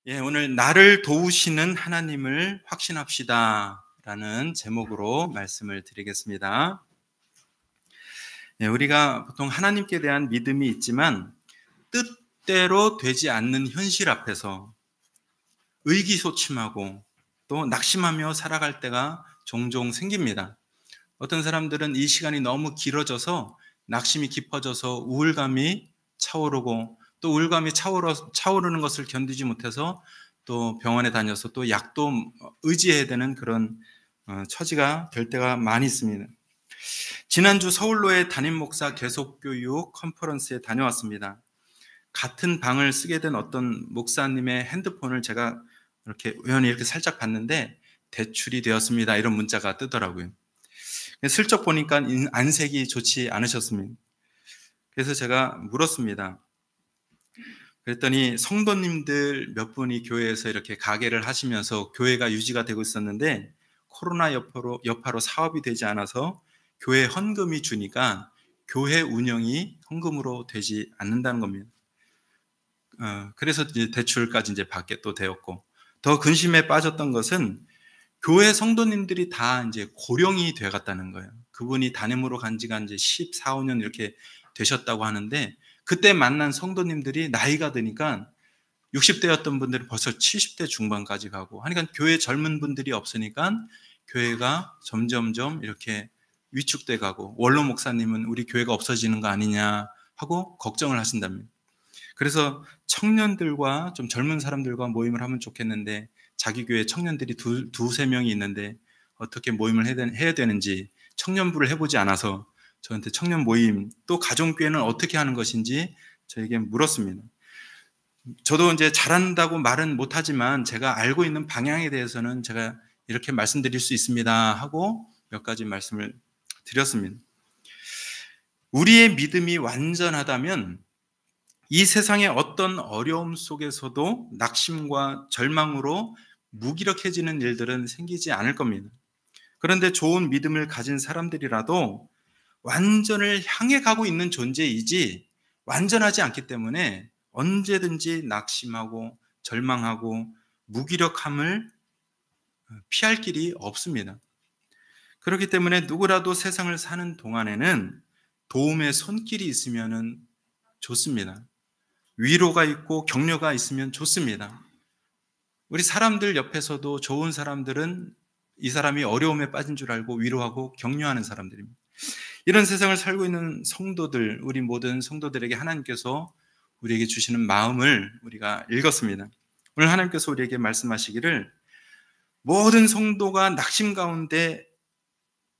오늘 나를 도우시는 하나님을 확신합시다 라는 제목으로 말씀을 드리겠습니다. 우리가 보통 하나님께 대한 믿음이 있지만 뜻대로 되지 않는 현실 앞에서 의기소침하고 또 낙심하며 살아갈 때가 종종 생깁니다. 어떤 사람들은 이 시간이 너무 길어져서 낙심이 깊어져서 우울감이 차오르고 또 우울감이 차오르는 것을 견디지 못해서 또 병원에 다녀서 또 약도 의지해야 되는 그런 처지가 될 때가 많이 있습니다. 지난주 서울로의 담임 목사 계속교육 컨퍼런스에 다녀왔습니다. 같은 방을 쓰게 된 어떤 목사님의 핸드폰을 제가 이렇게 우연히 이렇게 살짝 봤는데 대출이 되었습니다. 이런 문자가 뜨더라고요. 슬쩍 보니까 안색이 좋지 않으셨습니다. 그래서 제가 물었습니다. 그랬더니 성도님들 몇 분이 교회에서 이렇게 가게를 하시면서 교회가 유지가 되고 있었는데 코로나 여파로 사업이 되지 않아서 교회 헌금이 주니까 교회 운영이 헌금으로 되지 않는다는 겁니다. 그래서 이제 대출까지 이제 받게 또 되었고, 더 근심에 빠졌던 것은 교회 성도님들이 다 이제 고령이 되어갔다는 거예요. 그분이 담임으로 간 지가 이제 14, 15년 이렇게 되셨다고 하는데, 그때 만난 성도님들이 나이가 드니까 60대였던 분들이 벌써 70대 중반까지 가고 하니까 교회 젊은 분들이 없으니까 교회가 점점점 이렇게 위축돼 가고, 원로 목사님은 우리 교회가 없어지는 거 아니냐 하고 걱정을 하신답니다. 그래서 청년들과 좀 젊은 사람들과 모임을 하면 좋겠는데 자기 교회 청년들이 두세 명이 있는데 어떻게 모임을 해야 되는지 청년부를 해보지 않아서 저한테 청년 모임 또 가정교회는 어떻게 하는 것인지 저에게 물었습니다. 저도 이제 잘한다고 말은 못하지만 제가 알고 있는 방향에 대해서는 제가 이렇게 말씀드릴 수 있습니다 하고 몇 가지 말씀을 드렸습니다. 우리의 믿음이 완전하다면 이 세상의 어떤 어려움 속에서도 낙심과 절망으로 무기력해지는 일들은 생기지 않을 겁니다. 그런데 좋은 믿음을 가진 사람들이라도 완전을 향해 가고 있는 존재이지 완전하지 않기 때문에 언제든지 낙심하고 절망하고 무기력함을 피할 길이 없습니다. 그렇기 때문에 누구라도 세상을 사는 동안에는 도움의 손길이 있으면 좋습니다. 위로가 있고 격려가 있으면 좋습니다. 우리 사람들 옆에서도 좋은 사람들은 이 사람이 어려움에 빠진 줄 알고 위로하고 격려하는 사람들입니다. 이런 세상을 살고 있는 성도들, 우리 모든 성도들에게 하나님께서 우리에게 주시는 마음을 우리가 읽었습니다. 오늘 하나님께서 우리에게 말씀하시기를 모든 성도가 낙심 가운데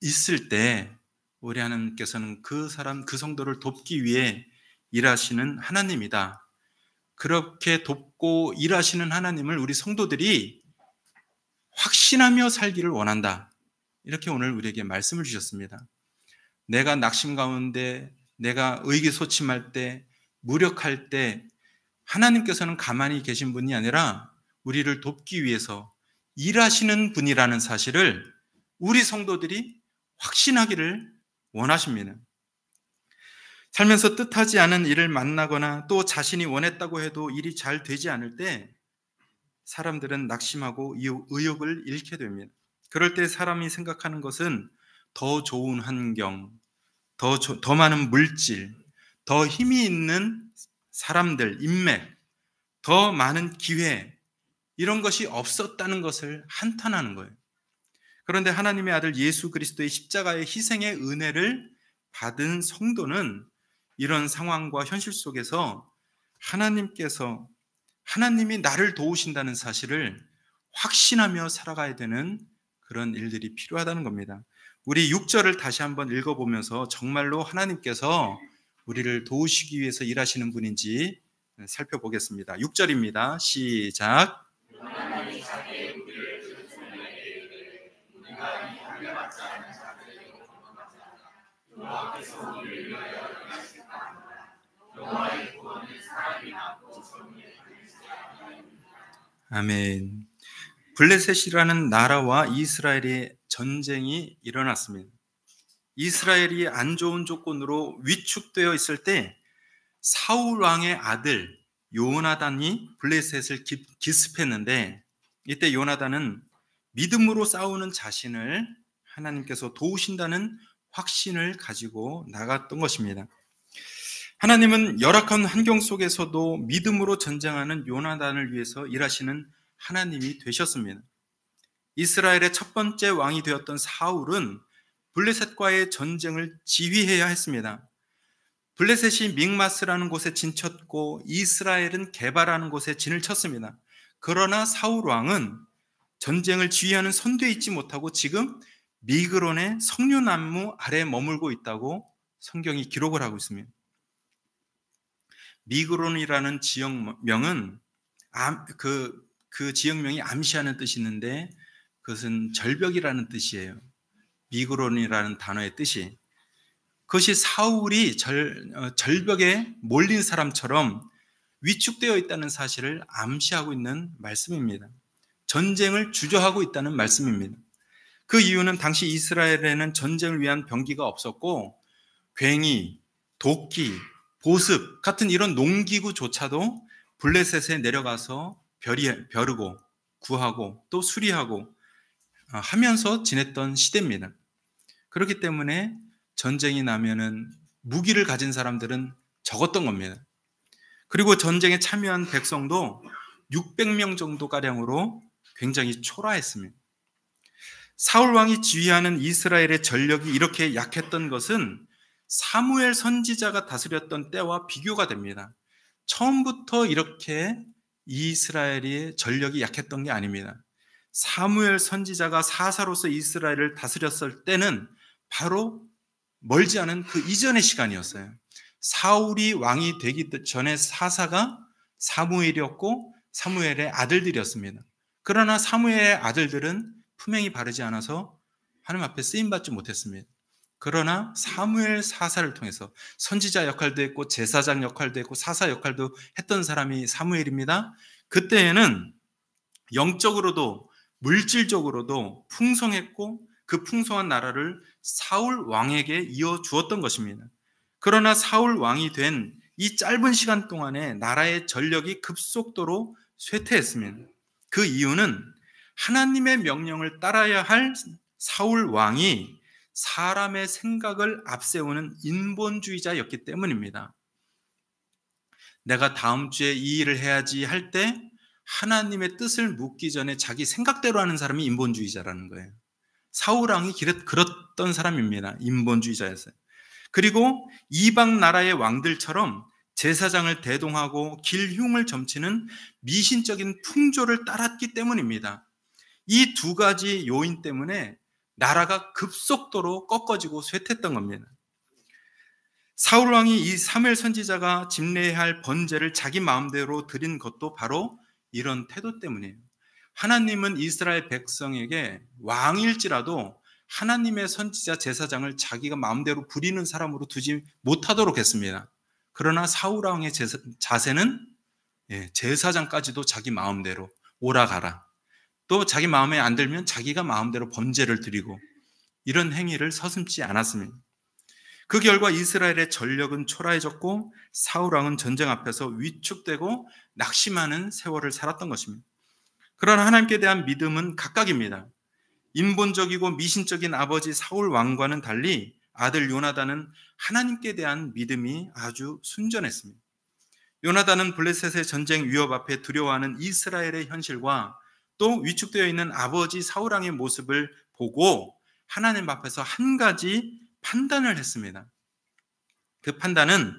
있을 때 우리 하나님께서는 그 성도를 돕기 위해 일하시는 하나님이다. 그렇게 돕고 일하시는 하나님을 우리 성도들이 확신하며 살기를 원한다. 이렇게 오늘 우리에게 말씀을 주셨습니다. 내가 낙심 가운데, 내가 의기소침할 때, 무력할 때 하나님께서는 가만히 계신 분이 아니라 우리를 돕기 위해서 일하시는 분이라는 사실을 우리 성도들이 확신하기를 원하십니다. 살면서 뜻하지 않은 일을 만나거나 또 자신이 원했다고 해도 일이 잘 되지 않을 때 사람들은 낙심하고 의욕을 잃게 됩니다. 그럴 때 사람이 생각하는 것은 더 좋은 환경, 더 많은 물질, 더 힘이 있는 사람들, 인맥, 더 많은 기회, 이런 것이 없었다는 것을 한탄하는 거예요. 그런데 하나님의 아들 예수 그리스도의 십자가의 희생의 은혜를 받은 성도는 이런 상황과 현실 속에서 하나님이 나를 도우신다는 사실을 확신하며 살아가야 되는 그런 일들이 필요하다는 겁니다. 우리 6절을 다시 한번 읽어보면서 정말로 하나님께서 우리를 도우시기 위해서 일하시는 분인지 살펴보겠습니다. 6절입니다. 시작. 아멘. 블레셋이라는 나라와 이스라엘의 전쟁이 일어났습니다. 이스라엘이 안 좋은 조건으로 위축되어 있을 때 사울 왕의 아들 요나단이 블레셋을 기습했는데, 이때 요나단은 믿음으로 싸우는 자신을 하나님께서 도우신다는 확신을 가지고 나갔던 것입니다. 하나님은 열악한 환경 속에서도 믿음으로 전쟁하는 요나단을 위해서 일하시는 하나님이 되셨습니다. 이스라엘의 첫 번째 왕이 되었던 사울은 블레셋과의 전쟁을 지휘해야 했습니다. 블레셋이 믹마스라는 곳에 진쳤고 이스라엘은 게바라는 곳에 진을 쳤습니다. 그러나 사울 왕은 전쟁을 지휘하는 선두에 있지 못하고 지금 미그론의 석류나무 아래에 머물고 있다고 성경이 기록을 하고 있습니다. 미그론이라는 지역명은 그 지역명이 암시하는 뜻이 있는데 그것은 절벽이라는 뜻이에요. 미그론이라는 단어의 뜻이. 그것이 사울이 절벽에 몰린 사람처럼 위축되어 있다는 사실을 암시하고 있는 말씀입니다. 전쟁을 주저하고 있다는 말씀입니다. 그 이유는 당시 이스라엘에는 전쟁을 위한 병기가 없었고 괭이, 도끼, 보습 같은 이런 농기구조차도 블레셋에 내려가서 벼르고 구하고 또 수리하고 하면서 지냈던 시대입니다. 그렇기 때문에 전쟁이 나면은 무기를 가진 사람들은 적었던 겁니다. 그리고 전쟁에 참여한 백성도 600명 정도가량으로 굉장히 초라했습니다. 사울 왕이 지휘하는 이스라엘의 전력이 이렇게 약했던 것은 사무엘 선지자가 다스렸던 때와 비교가 됩니다. 처음부터 이렇게 이스라엘의 전력이 약했던 게 아닙니다. 사무엘 선지자가 사사로서 이스라엘을 다스렸을 때는 바로 멀지 않은 그 이전의 시간이었어요. 사울이 왕이 되기 전에 사사가 사무엘이었고 사무엘의 아들들이었습니다. 그러나 사무엘의 아들들은 품행이 바르지 않아서 하나님 앞에 쓰임받지 못했습니다. 그러나 사무엘 사사를 통해서 선지자 역할도 했고 제사장 역할도 했고 사사 역할도 했던 사람이 사무엘입니다. 그때에는 영적으로도 물질적으로도 풍성했고 그 풍성한 나라를 사울 왕에게 이어주었던 것입니다. 그러나 사울 왕이 된 이 짧은 시간 동안에 나라의 전력이 급속도로 쇠퇴했습니다. 그 이유는 하나님의 명령을 따라야 할 사울 왕이 사람의 생각을 앞세우는 인본주의자였기 때문입니다. 내가 다음 주에 이 일을 해야지 할 때 하나님의 뜻을 묻기 전에 자기 생각대로 하는 사람이 인본주의자라는 거예요. 사울 왕이 그랬던 사람입니다. 인본주의자였어요. 그리고 이방 나라의 왕들처럼 제사장을 대동하고 길흉을 점치는 미신적인 풍조를 따랐기 때문입니다. 이 두 가지 요인 때문에 나라가 급속도로 꺾어지고 쇠퇴했던 겁니다. 사울 왕이 이 사무엘 선지자가 집례해야 할 번제를 자기 마음대로 드린 것도 바로 이런 태도 때문이에요. 하나님은 이스라엘 백성에게 왕일지라도 하나님의 선지자 제사장을 자기가 마음대로 부리는 사람으로 두지 못하도록 했습니다. 그러나 사울 왕의 자세는 제사장까지도 자기 마음대로 오라가라. 또 자기 마음에 안 들면 자기가 마음대로 번제를 드리고 이런 행위를 서슴지 않았습니다. 그 결과 이스라엘의 전력은 초라해졌고 사울 왕은 전쟁 앞에서 위축되고 낙심하는 세월을 살았던 것입니다. 그러나 하나님께 대한 믿음은 각각입니다. 인본적이고 미신적인 아버지 사울 왕과는 달리 아들 요나단은 하나님께 대한 믿음이 아주 순전했습니다. 요나단은 블레셋의 전쟁 위협 앞에 두려워하는 이스라엘의 현실과 또 위축되어 있는 아버지 사울 왕의 모습을 보고 하나님 앞에서 한 가지 판단을 했습니다. 그 판단은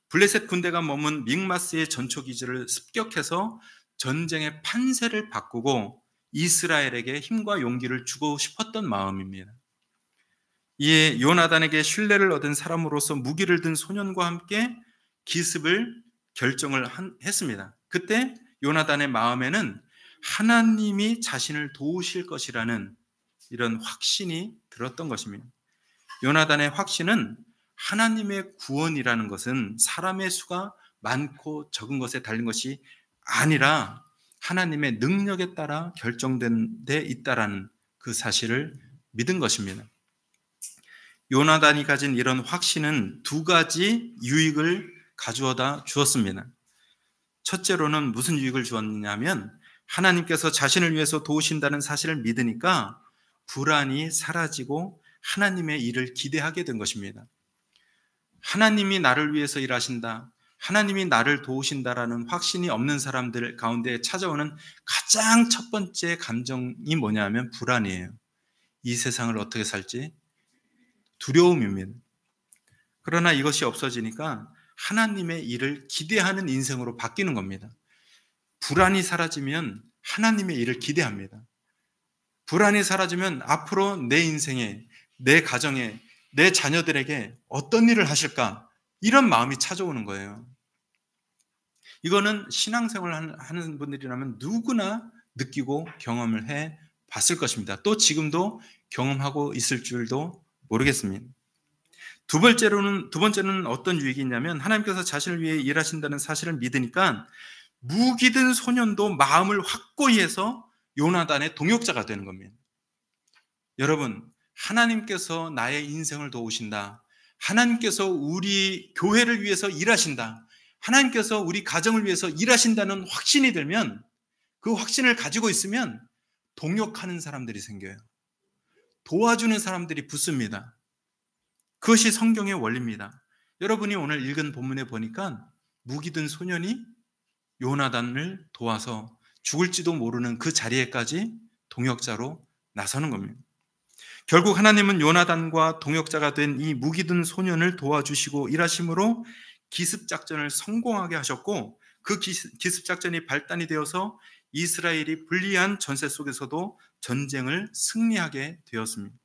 블레셋 군대가 머문 믹마스의 전초기지를 습격해서 전쟁의 판세를 바꾸고 이스라엘에게 힘과 용기를 주고 싶었던 마음입니다. 이에 요나단에게 신뢰를 얻은 사람으로서 무기를 든 소년과 함께 기습을 결정을 했습니다. 그때 요나단의 마음에는 하나님이 자신을 도우실 것이라는 이런 확신이 들었던 것입니다. 요나단의 확신은 하나님의 구원이라는 것은 사람의 수가 많고 적은 것에 달린 것이 아니라 하나님의 능력에 따라 결정된 데 있다라는 그 사실을 믿은 것입니다. 요나단이 가진 이런 확신은 두 가지 유익을 가져다 주었습니다. 첫째로는 무슨 유익을 주었냐면 하나님께서 자신을 위해서 도우신다는 사실을 믿으니까 불안이 사라지고 하나님의 일을 기대하게 된 것입니다. 하나님이 나를 위해서 일하신다, 하나님이 나를 도우신다라는 확신이 없는 사람들 가운데 찾아오는 가장 첫 번째 감정이 뭐냐면 불안이에요. 이 세상을 어떻게 살지? 두려움입니다. 그러나 이것이 없어지니까 하나님의 일을 기대하는 인생으로 바뀌는 겁니다. 불안이 사라지면 하나님의 일을 기대합니다. 불안이 사라지면 앞으로 내 인생에, 내 가정에, 내 자녀들에게 어떤 일을 하실까? 이런 마음이 찾아오는 거예요. 이거는 신앙생활 하는 분들이라면 누구나 느끼고 경험을 해 봤을 것입니다. 또 지금도 경험하고 있을 줄도 모르겠습니다. 두 번째는 어떤 유익이 있냐면 하나님께서 자신을 위해 일하신다는 사실을 믿으니까 무기든 소년도 마음을 확고히 해서 요나단의 동역자가 되는 겁니다. 여러분, 하나님께서 나의 인생을 도우신다. 하나님께서 우리 교회를 위해서 일하신다. 하나님께서 우리 가정을 위해서 일하신다는 확신이 들면, 그 확신을 가지고 있으면 동역하는 사람들이 생겨요. 도와주는 사람들이 붙습니다. 그것이 성경의 원리입니다. 여러분이 오늘 읽은 본문에 보니까 무기든 소년이 요나단을 도와서 죽을지도 모르는 그 자리에까지 동역자로 나서는 겁니다. 결국 하나님은 요나단과 동역자가 된 이 무기든 소년을 도와주시고 일하심으로 기습작전을 성공하게 하셨고, 그 기습작전이 발단이 되어서 이스라엘이 불리한 전세 속에서도 전쟁을 승리하게 되었습니다.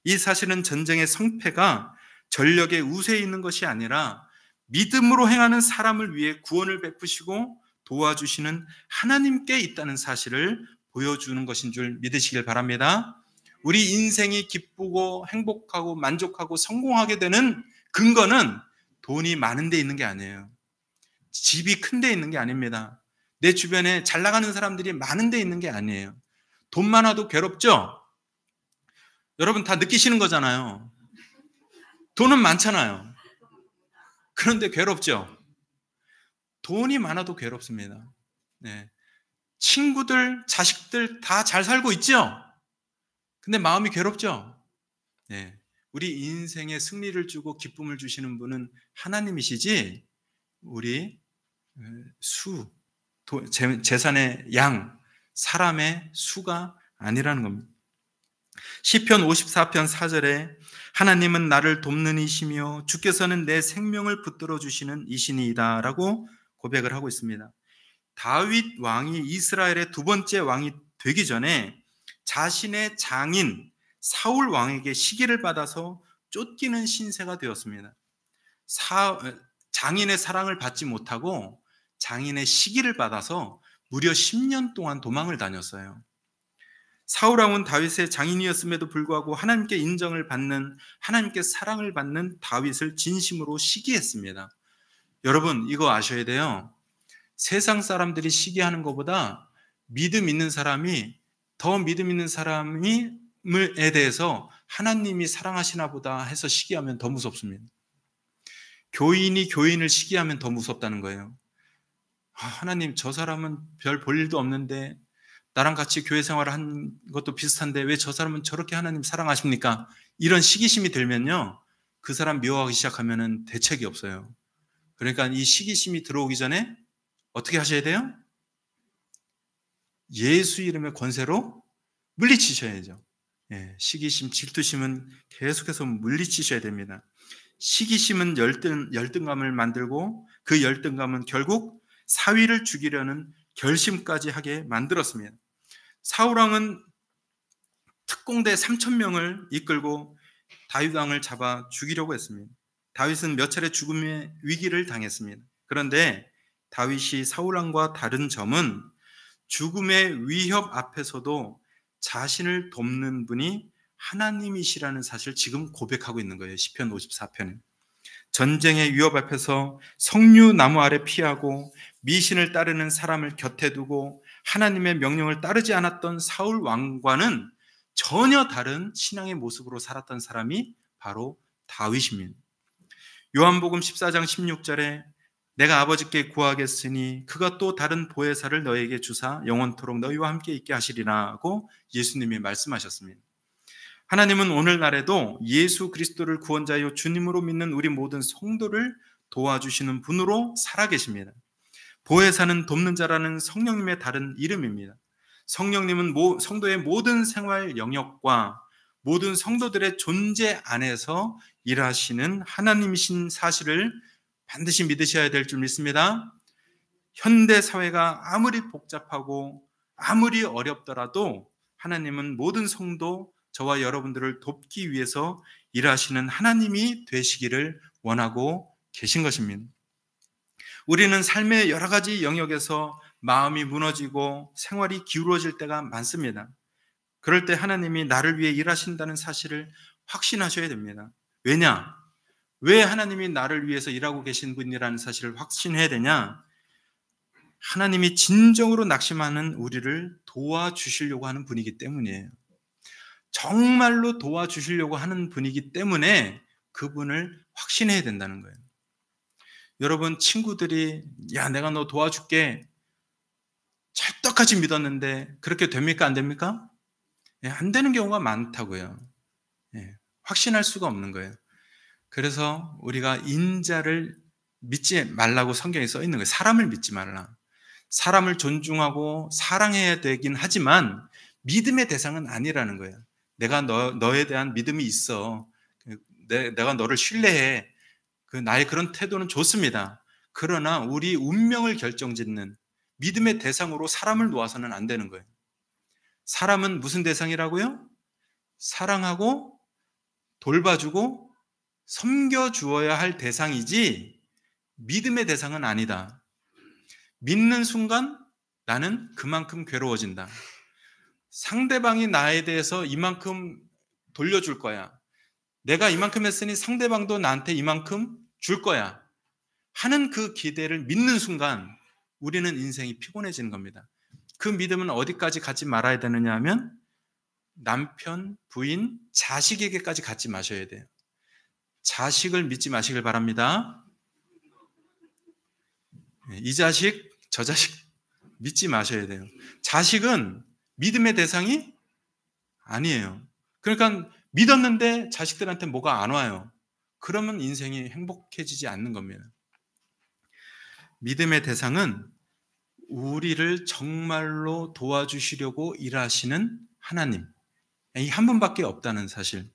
이 사실은 전쟁의 성패가 전력의 우세에 있는 것이 아니라 믿음으로 행하는 사람을 위해 구원을 베푸시고 도와주시는 하나님께 있다는 사실을 보여주는 것인 줄 믿으시길 바랍니다. 우리 인생이 기쁘고 행복하고 만족하고 성공하게 되는 근거는 돈이 많은 데 있는 게 아니에요. 집이 큰 데 있는 게 아닙니다. 내 주변에 잘 나가는 사람들이 많은 데 있는 게 아니에요. 돈 많아도 괴롭죠? 여러분 다 느끼시는 거잖아요. 돈은 많잖아요. 그런데 괴롭죠? 돈이 많아도 괴롭습니다. 네. 친구들, 자식들 다 잘 살고 있죠? 근데 마음이 괴롭죠? 네. 우리 인생에 승리를 주고 기쁨을 주시는 분은 하나님이시지, 우리 재산의 양, 사람의 수가 아니라는 겁니다. 시편 54편 4절에 하나님은 나를 돕는 이시며 주께서는 내 생명을 붙들어 주시는 이시니이다 라고 고백을 하고 있습니다. 다윗 왕이 이스라엘의 두 번째 왕이 되기 전에 자신의 장인 사울 왕에게 시기를 받아서 쫓기는 신세가 되었습니다. 장인의 사랑을 받지 못하고 장인의 시기를 받아서 무려 10년 동안 도망을 다녔어요. 사울 왕은 다윗의 장인이었음에도 불구하고 하나님께 인정을 받는, 하나님께 사랑을 받는 다윗을 진심으로 시기했습니다. 여러분 이거 아셔야 돼요. 세상 사람들이 시기하는 것보다 믿음 있는 사람이, 더 믿음 있는 사람에 대해서 하나님이 사랑하시나 보다 해서 시기하면 더 무섭습니다. 교인이 교인을 시기하면 더 무섭다는 거예요. 하나님, 저 사람은 별 볼 일도 없는데 나랑 같이 교회 생활을 한 것도 비슷한데 왜 저 사람은 저렇게 하나님 사랑하십니까? 이런 시기심이 들면요, 그 사람 미워하기 시작하면 대책이 없어요. 그러니까 이 시기심이 들어오기 전에 어떻게 하셔야 돼요? 예수 이름의 권세로 물리치셔야죠. 시기심, 질투심은 계속해서 물리치셔야 됩니다. 시기심은 열등감을 만들고 그 열등감은 결국 사위를 죽이려는 결심까지 하게 만들었습니다. 사울왕은 특공대 3,000명을 이끌고 다윗 왕을 잡아 죽이려고 했습니다. 다윗은 몇 차례 죽음의 위기를 당했습니다. 그런데 다윗이 사울왕과 다른 점은 죽음의 위협 앞에서도 자신을 돕는 분이 하나님이시라는 사실을 지금 고백하고 있는 거예요. 시편 54편에. 전쟁의 위협 앞에서 석류나무 아래 피하고 미신을 따르는 사람을 곁에 두고 하나님의 명령을 따르지 않았던 사울 왕과는 전혀 다른 신앙의 모습으로 살았던 사람이 바로 다윗입니다. 요한복음 14장 16절에 내가 아버지께 구하겠으니 그가 또 다른 보혜사를 너에게 주사 영원토록 너희와 함께 있게 하시리라고 예수님이 말씀하셨습니다. 하나님은 오늘날에도 예수 그리스도를 구원자요 주님으로 믿는 우리 모든 성도를 도와주시는 분으로 살아계십니다. 보혜사는 돕는 자라는 성령님의 다른 이름입니다. 성령님은 성도의 모든 생활 영역과 모든 성도들의 존재 안에서 일하시는 하나님이신 사실을 반드시 믿으셔야 될 줄 믿습니다. 현대 사회가 아무리 복잡하고 아무리 어렵더라도 하나님은 모든 성도, 저와 여러분들을 돕기 위해서 일하시는 하나님이 되시기를 원하고 계신 것입니다. 우리는 삶의 여러 가지 영역에서 마음이 무너지고 생활이 기울어질 때가 많습니다. 그럴 때 하나님이 나를 위해 일하신다는 사실을 확신하셔야 됩니다. 왜냐? 왜 하나님이 나를 위해서 일하고 계신 분이라는 사실을 확신해야 되냐? 하나님이 진정으로 낙심하는 우리를 도와주시려고 하는 분이기 때문이에요. 정말로 도와주시려고 하는 분이기 때문에 그분을 확신해야 된다는 거예요. 여러분, 친구들이 야, 내가 너 도와줄게 찰떡같이 믿었는데 그렇게 됩니까? 안 됩니까? 안 되는 경우가 많다고요. 확신할 수가 없는 거예요. 그래서 우리가 인자를 믿지 말라고 성경에 써 있는 거예요. 사람을 믿지 말라. 사람을 존중하고 사랑해야 되긴 하지만 믿음의 대상은 아니라는 거예요. 내가 너에 대한 믿음이 있어. 내가 너를 신뢰해. 나의 그런 태도는 좋습니다. 그러나 우리 운명을 결정짓는 믿음의 대상으로 사람을 놓아서는 안 되는 거예요. 사람은 무슨 대상이라고요? 사랑하고 돌봐주고 섬겨주어야 할 대상이지 믿음의 대상은 아니다. 믿는 순간 나는 그만큼 괴로워진다. 상대방이 나에 대해서 이만큼 돌려줄 거야. 내가 이만큼 했으니 상대방도 나한테 이만큼 줄 거야 하는 그 기대를 믿는 순간 우리는 인생이 피곤해지는 겁니다. 그 믿음은 어디까지 갖지 말아야 되느냐 하면 남편, 부인, 자식에게까지 갖지 마셔야 돼요. 자식을 믿지 마시길 바랍니다. 이 자식, 저 자식 믿지 마셔야 돼요. 자식은 믿음의 대상이 아니에요. 그러니까 믿었는데 자식들한테 뭐가 안 와요. 그러면 인생이 행복해지지 않는 겁니다. 믿음의 대상은 우리를 정말로 도와주시려고 일하시는 하나님, 이 한 분밖에 없다는 사실.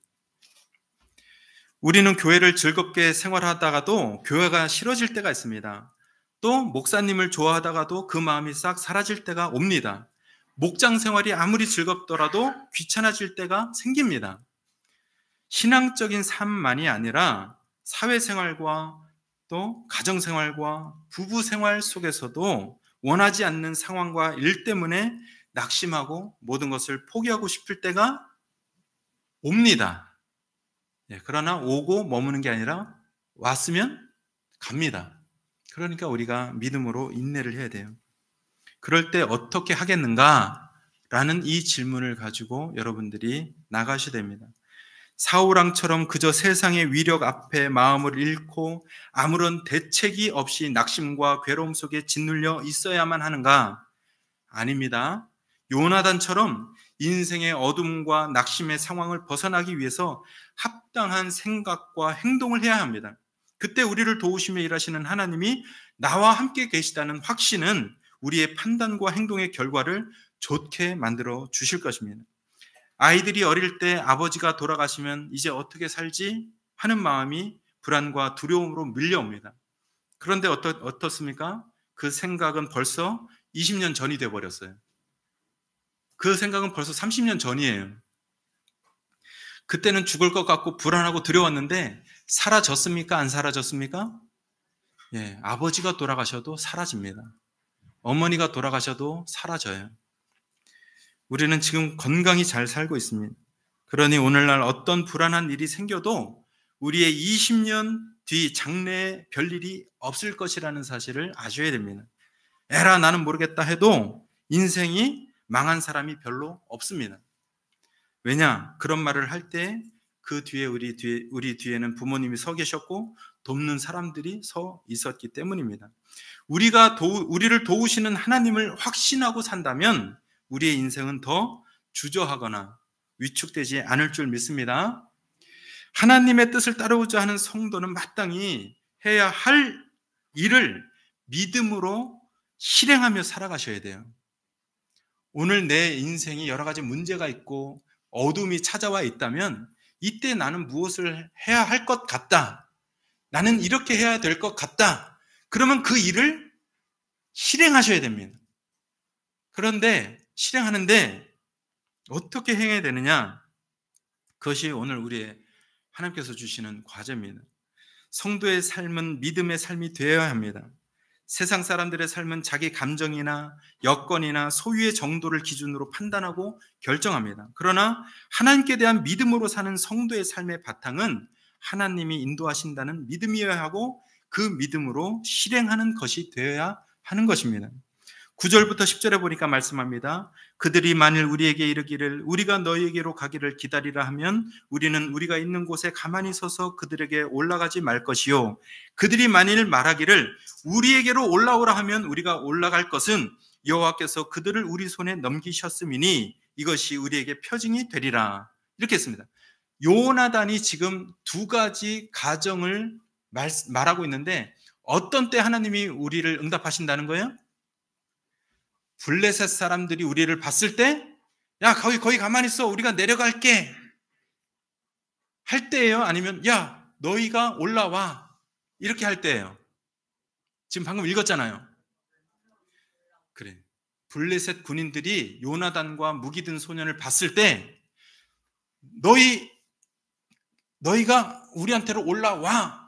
우리는 교회를 즐겁게 생활하다가도 교회가 싫어질 때가 있습니다. 또 목사님을 좋아하다가도 그 마음이 싹 사라질 때가 옵니다. 목장 생활이 아무리 즐겁더라도 귀찮아질 때가 생깁니다. 신앙적인 삶만이 아니라 사회생활과 또 가정생활과 부부생활 속에서도 원하지 않는 상황과 일 때문에 낙심하고 모든 것을 포기하고 싶을 때가 옵니다. 그러나 오고 머무는 게 아니라 왔으면 갑니다. 그러니까 우리가 믿음으로 인내를 해야 돼요. 그럴 때 어떻게 하겠는가? 라는 이 질문을 가지고 여러분들이 나가셔야 됩니다. 사울왕처럼 그저 세상의 위력 앞에 마음을 잃고 아무런 대책이 없이 낙심과 괴로움 속에 짓눌려 있어야만 하는가? 아닙니다. 요나단처럼 인생의 어둠과 낙심의 상황을 벗어나기 위해서 합당한 생각과 행동을 해야 합니다. 그때 우리를 도우시며 일하시는 하나님이 나와 함께 계시다는 확신은 우리의 판단과 행동의 결과를 좋게 만들어 주실 것입니다. 아이들이 어릴 때 아버지가 돌아가시면 이제 어떻게 살지 하는 마음이 불안과 두려움으로 밀려옵니다. 그런데 어떻습니까? 그 생각은 벌써 20년 전이 돼버렸어요. 그 생각은 벌써 30년 전이에요. 그때는 죽을 것 같고 불안하고 두려웠는데 사라졌습니까? 안 사라졌습니까? 아버지가 돌아가셔도 사라집니다. 어머니가 돌아가셔도 사라져요. 우리는 지금 건강히 잘 살고 있습니다. 그러니 오늘날 어떤 불안한 일이 생겨도 우리의 20년 뒤 장래에 별일이 없을 것이라는 사실을 아셔야 됩니다. 에라 나는 모르겠다 해도 인생이 망한 사람이 별로 없습니다. 왜냐? 그런 말을 할 때 그 뒤에 우리 뒤에는 부모님이 서 계셨고 돕는 사람들이 서 있었기 때문입니다. 우리를 도우시는 하나님을 확신하고 산다면 우리의 인생은 더 주저하거나 위축되지 않을 줄 믿습니다. 하나님의 뜻을 따르고자 하는 성도는 마땅히 해야 할 일을 믿음으로 실행하며 살아가셔야 돼요. 오늘 내 인생이 여러 가지 문제가 있고 어둠이 찾아와 있다면 이때 나는 무엇을 해야 할 것 같다. 나는 이렇게 해야 될 것 같다. 그러면 그 일을 실행하셔야 됩니다. 그런데 실행하는데 어떻게 행해야 되느냐? 그것이 오늘 우리의 하나님께서 주시는 과제입니다. 성도의 삶은 믿음의 삶이 되어야 합니다. 세상 사람들의 삶은 자기 감정이나 여건이나 소유의 정도를 기준으로 판단하고 결정합니다. 그러나 하나님께 대한 믿음으로 사는 성도의 삶의 바탕은 하나님이 인도하신다는 믿음이어야 하고 그 믿음으로 실행하는 것이 되어야 하는 것입니다. 9절부터 10절에 보니까 말씀합니다. 그들이 만일 우리에게 이르기를 우리가 너희에게로 가기를 기다리라 하면 우리는 우리가 있는 곳에 가만히 서서 그들에게 올라가지 말 것이요 그들이 만일 말하기를 우리에게로 올라오라 하면 우리가 올라갈 것은 여호와께서 그들을 우리 손에 넘기셨음이니 이것이 우리에게 표징이 되리라. 이렇게 했습니다. 요나단이 지금 두 가지 가정을 말하고 있는데 어떤 때 하나님이 우리를 응답하신다는 거예요? 블레셋 사람들이 우리를 봤을 때, 야, 거기 가만히 있어. 우리가 내려갈게. 할 때예요? 아니면, 야, 너희가 올라와. 이렇게 할 때예요. 지금 방금 읽었잖아요. 그래. 블레셋 군인들이 요나단과 무기 든 소년을 봤을 때, 너희가 우리한테로 올라와.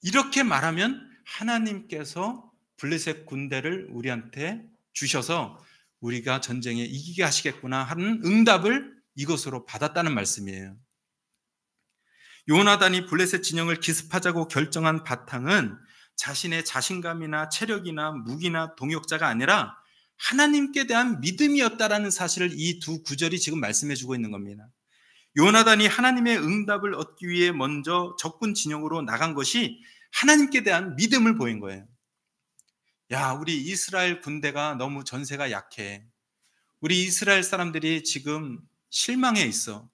이렇게 말하면 하나님께서 블레셋 군대를 우리한테 주셔서 우리가 전쟁에 이기게 하시겠구나 하는 응답을 이것으로 받았다는 말씀이에요. 요나단이 블레셋 진영을 기습하자고 결정한 바탕은 자신의 자신감이나 체력이나 무기나 동역자가 아니라 하나님께 대한 믿음이었다라는 사실을 이 두 구절이 지금 말씀해 주고 있는 겁니다. 요나단이 하나님의 응답을 얻기 위해 먼저 적군 진영으로 나간 것이 하나님께 대한 믿음을 보인 거예요. 야, 우리 이스라엘 군대가 너무 전세가 약해. 우리 이스라엘 사람들이 지금 실망해 있어.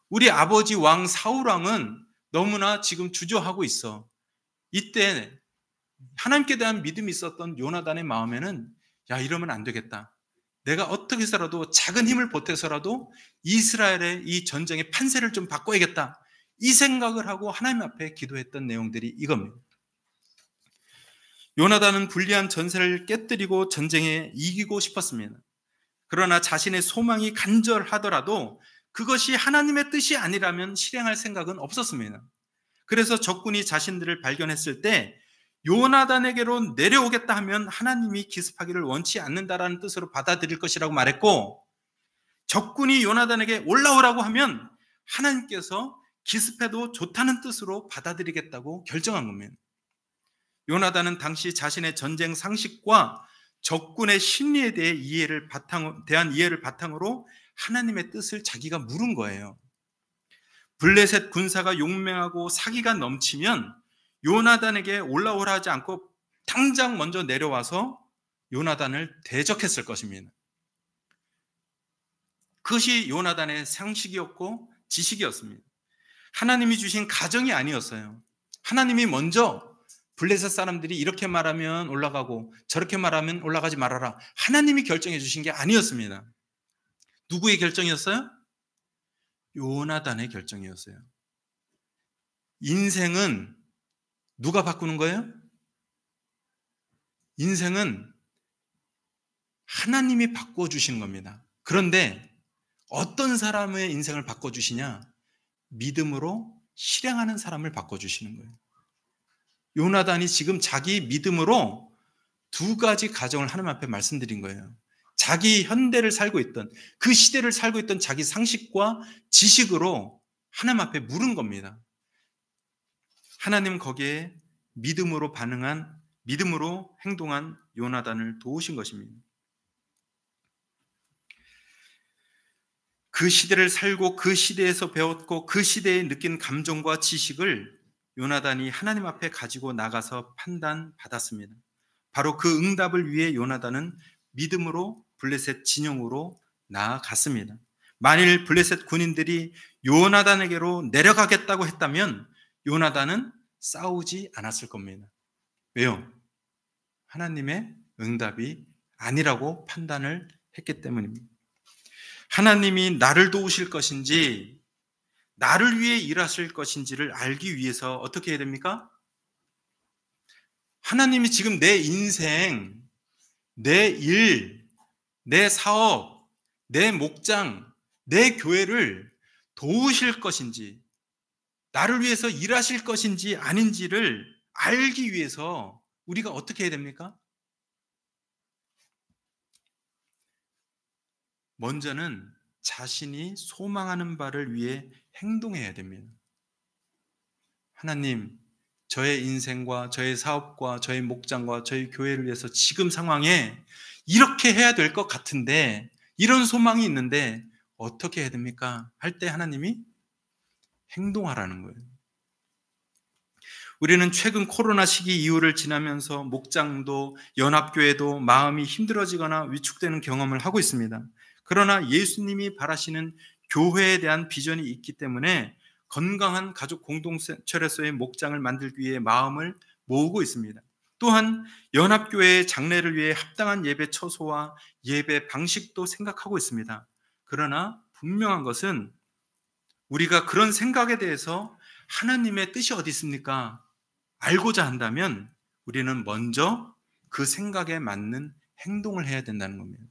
우리 아버지 왕 사울 왕은 너무나 지금 주저하고 있어. 이때 하나님께 대한 믿음이 있었던 요나단의 마음에는 야, 이러면 안 되겠다. 내가 어떻게 해서라도 작은 힘을 보태서라도 이스라엘의 이 전쟁의 판세를 좀 바꿔야겠다. 이 생각을 하고 하나님 앞에 기도했던 내용들이 이겁니다. 요나단은 불리한 전세를 깨뜨리고 전쟁에 이기고 싶었습니다. 그러나 자신의 소망이 간절하더라도 그것이 하나님의 뜻이 아니라면 실행할 생각은 없었습니다. 그래서 적군이 자신들을 발견했을 때 요나단에게로 내려오겠다 하면 하나님이 기습하기를 원치 않는다라는 뜻으로 받아들일 것이라고 말했고, 적군이 요나단에게 올라오라고 하면 하나님께서 기습해도 좋다는 뜻으로 받아들이겠다고 결정한 겁니다. 요나단은 당시 자신의 전쟁 상식과 적군의 심리에 대한 이해를 바탕으로 하나님의 뜻을 자기가 물은 거예요. 블레셋 군사가 용맹하고 사기가 넘치면 요나단에게 올라오라 하지 않고 당장 먼저 내려와서 요나단을 대적했을 것입니다. 그것이 요나단의 상식이었고 지식이었습니다. 하나님이 주신 가정이 아니었어요. 하나님이 먼저 블레셋 사람들이 이렇게 말하면 올라가고 저렇게 말하면 올라가지 말아라. 하나님이 결정해 주신 게 아니었습니다. 누구의 결정이었어요? 요나단의 결정이었어요. 인생은 누가 바꾸는 거예요? 인생은 하나님이 바꿔주시는 겁니다. 그런데 어떤 사람의 인생을 바꿔주시냐? 믿음으로 실행하는 사람을 바꿔주시는 거예요. 요나단이 지금 자기 믿음으로 두 가지 가정을 하나님 앞에 말씀드린 거예요. 자기 현대를 살고 있던, 그 시대를 살고 있던 자기 상식과 지식으로 하나님 앞에 물은 겁니다. 하나님은 거기에 믿음으로 행동한 요나단을 도우신 것입니다. 그 시대를 살고 그 시대에서 배웠고 그 시대에 느낀 감정과 지식을 요나단이 하나님 앞에 가지고 나가서 판단받았습니다. 바로 그 응답을 위해 요나단은 믿음으로 블레셋 진영으로 나아갔습니다. 만일 블레셋 군인들이 요나단에게로 내려가겠다고 했다면 요나단은 싸우지 않았을 겁니다. 왜요? 하나님의 응답이 아니라고 판단을 했기 때문입니다. 하나님이 나를 도우실 것인지 나를 위해 일하실 것인지를 알기 위해서 어떻게 해야 됩니까? 하나님이 지금 내 인생, 내 일, 내 사업, 내 목장, 내 교회를 도우실 것인지 나를 위해서 일하실 것인지 아닌지를 알기 위해서 우리가 어떻게 해야 됩니까? 먼저는 자신이 소망하는 바를 위해 행동해야 됩니다. 하나님, 저의 인생과 저의 사업과 저의 목장과 저희 교회를 위해서 지금 상황에 이렇게 해야 될 것 같은데 이런 소망이 있는데 어떻게 해야 됩니까? 할 때 하나님이 행동하라는 거예요. 우리는 최근 코로나 시기 이후를 지나면서 목장도 연합교회도 마음이 힘들어지거나 위축되는 경험을 하고 있습니다. 그러나 예수님이 바라시는 교회에 대한 비전이 있기 때문에 건강한 가족 공동체로서의 목장을 만들기 위해 마음을 모으고 있습니다. 또한 연합교회의 장래를 위해 합당한 예배 처소와 예배 방식도 생각하고 있습니다. 그러나 분명한 것은 우리가 그런 생각에 대해서 하나님의 뜻이 어디 있습니까? 알고자 한다면 우리는 먼저 그 생각에 맞는 행동을 해야 된다는 겁니다.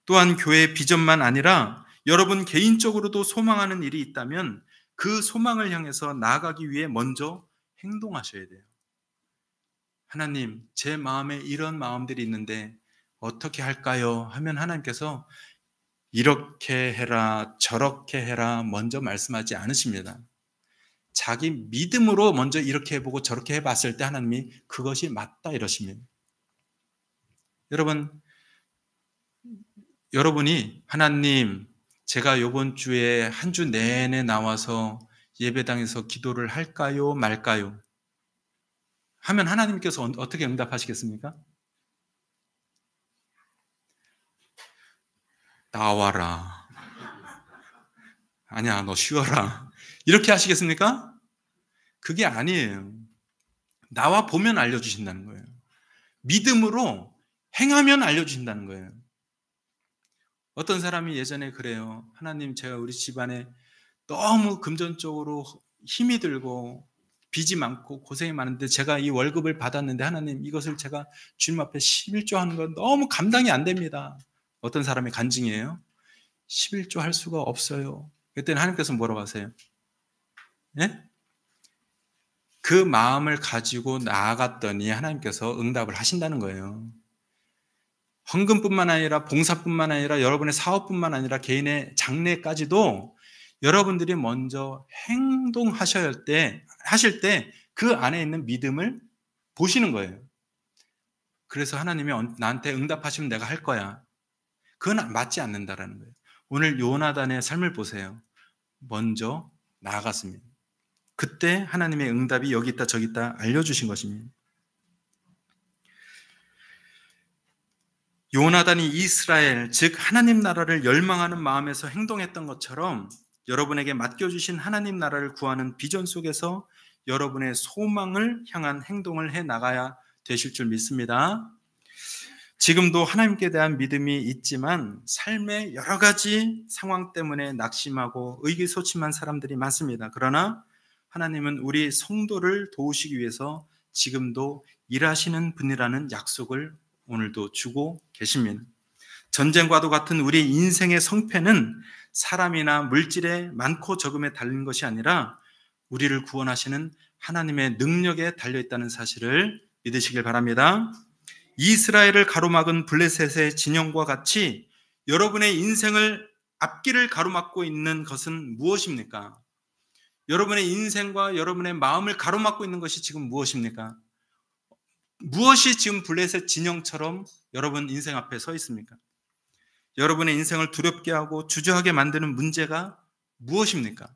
또한 교회의 비전만 아니라 여러분 개인적으로도 소망하는 일이 있다면 그 소망을 향해서 나아가기 위해 먼저 행동하셔야 돼요. 하나님, 제 마음에 이런 마음들이 있는데 어떻게 할까요? 하면 하나님께서 이렇게 해라, 저렇게 해라 먼저 말씀하지 않으십니다. 자기 믿음으로 먼저 이렇게 해보고 저렇게 해봤을 때 하나님이 그것이 맞다 이러십니다. 여러분이 하나님, 제가 이번 주에 한 주 내내 나와서 예배당에서 기도를 할까요, 말까요? 하면 하나님께서 어떻게 응답하시겠습니까? 나와라. 아니야, 너 쉬어라. 이렇게 하시겠습니까? 그게 아니에요. 나와 보면 알려주신다는 거예요. 믿음으로 행하면 알려주신다는 거예요. 어떤 사람이 예전에 그래요. 하나님, 제가 우리 집안에 너무 금전적으로 힘이 들고 빚이 많고 고생이 많은데 제가 이 월급을 받았는데 하나님, 이것을 제가 주님 앞에 11조 하는 건 너무 감당이 안 됩니다. 어떤 사람의 간증이에요. 11조 할 수가 없어요. 그때는 하나님께서 뭐라고 하세요? 예? 그 마음을 가지고 나아갔더니 하나님께서 응답을 하신다는 거예요. 헌금뿐만 아니라 봉사뿐만 아니라 여러분의 사업뿐만 아니라 개인의 장래까지도 여러분들이 먼저 행동하실 때 그 안에 있는 믿음을 보시는 거예요. 그래서 하나님이 나한테 응답하시면 내가 할 거야. 그건 맞지 않는다라는 거예요. 오늘 요나단의 삶을 보세요. 먼저 나아갔습니다. 그때 하나님의 응답이 여기 있다 저기 있다 알려주신 것입니다. 요나단이 이스라엘, 즉 하나님 나라를 열망하는 마음에서 행동했던 것처럼 여러분에게 맡겨주신 하나님 나라를 구하는 비전 속에서 여러분의 소망을 향한 행동을 해나가야 되실 줄 믿습니다. 지금도 하나님께 대한 믿음이 있지만 삶의 여러 가지 상황 때문에 낙심하고 의기소침한 사람들이 많습니다. 그러나 하나님은 우리 성도를 도우시기 위해서 지금도 일하시는 분이라는 약속을 오늘도 주고 계십니다. 전쟁과도 같은 우리 인생의 성패는 사람이나 물질의 많고 적음에 달린 것이 아니라 우리를 구원하시는 하나님의 능력에 달려있다는 사실을 믿으시길 바랍니다. 이스라엘을 가로막은 블레셋의 진영과 같이 여러분의 인생을 앞길을 가로막고 있는 것은 무엇입니까? 여러분의 인생과 여러분의 마음을 가로막고 있는 것이 지금 무엇입니까? 무엇이 지금 블레셋 진영처럼 여러분 인생 앞에 서 있습니까? 여러분의 인생을 두렵게 하고 주저하게 만드는 문제가 무엇입니까?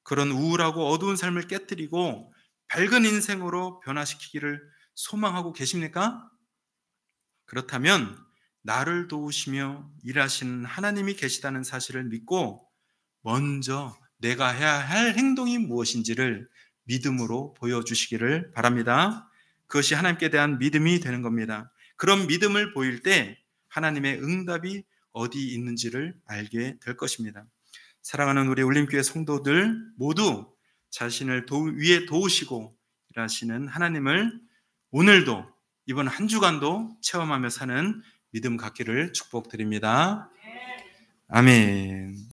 그런 우울하고 어두운 삶을 깨뜨리고 밝은 인생으로 변화시키기를 소망하고 계십니까? 그렇다면 나를 도우시며 일하시는 하나님이 계시다는 사실을 믿고 먼저 내가 해야 할 행동이 무엇인지를 믿음으로 보여주시기를 바랍니다. 그것이 하나님께 대한 믿음이 되는 겁니다. 그런 믿음을 보일 때 하나님의 응답이 어디 있는지를 알게 될 것입니다. 사랑하는 우리 울림교회 성도들 모두 자신을 위에 도우시고 일하시는 하나님을 오늘도 이번 한 주간도 체험하며 사는 믿음 갖기를 축복드립니다. 아멘.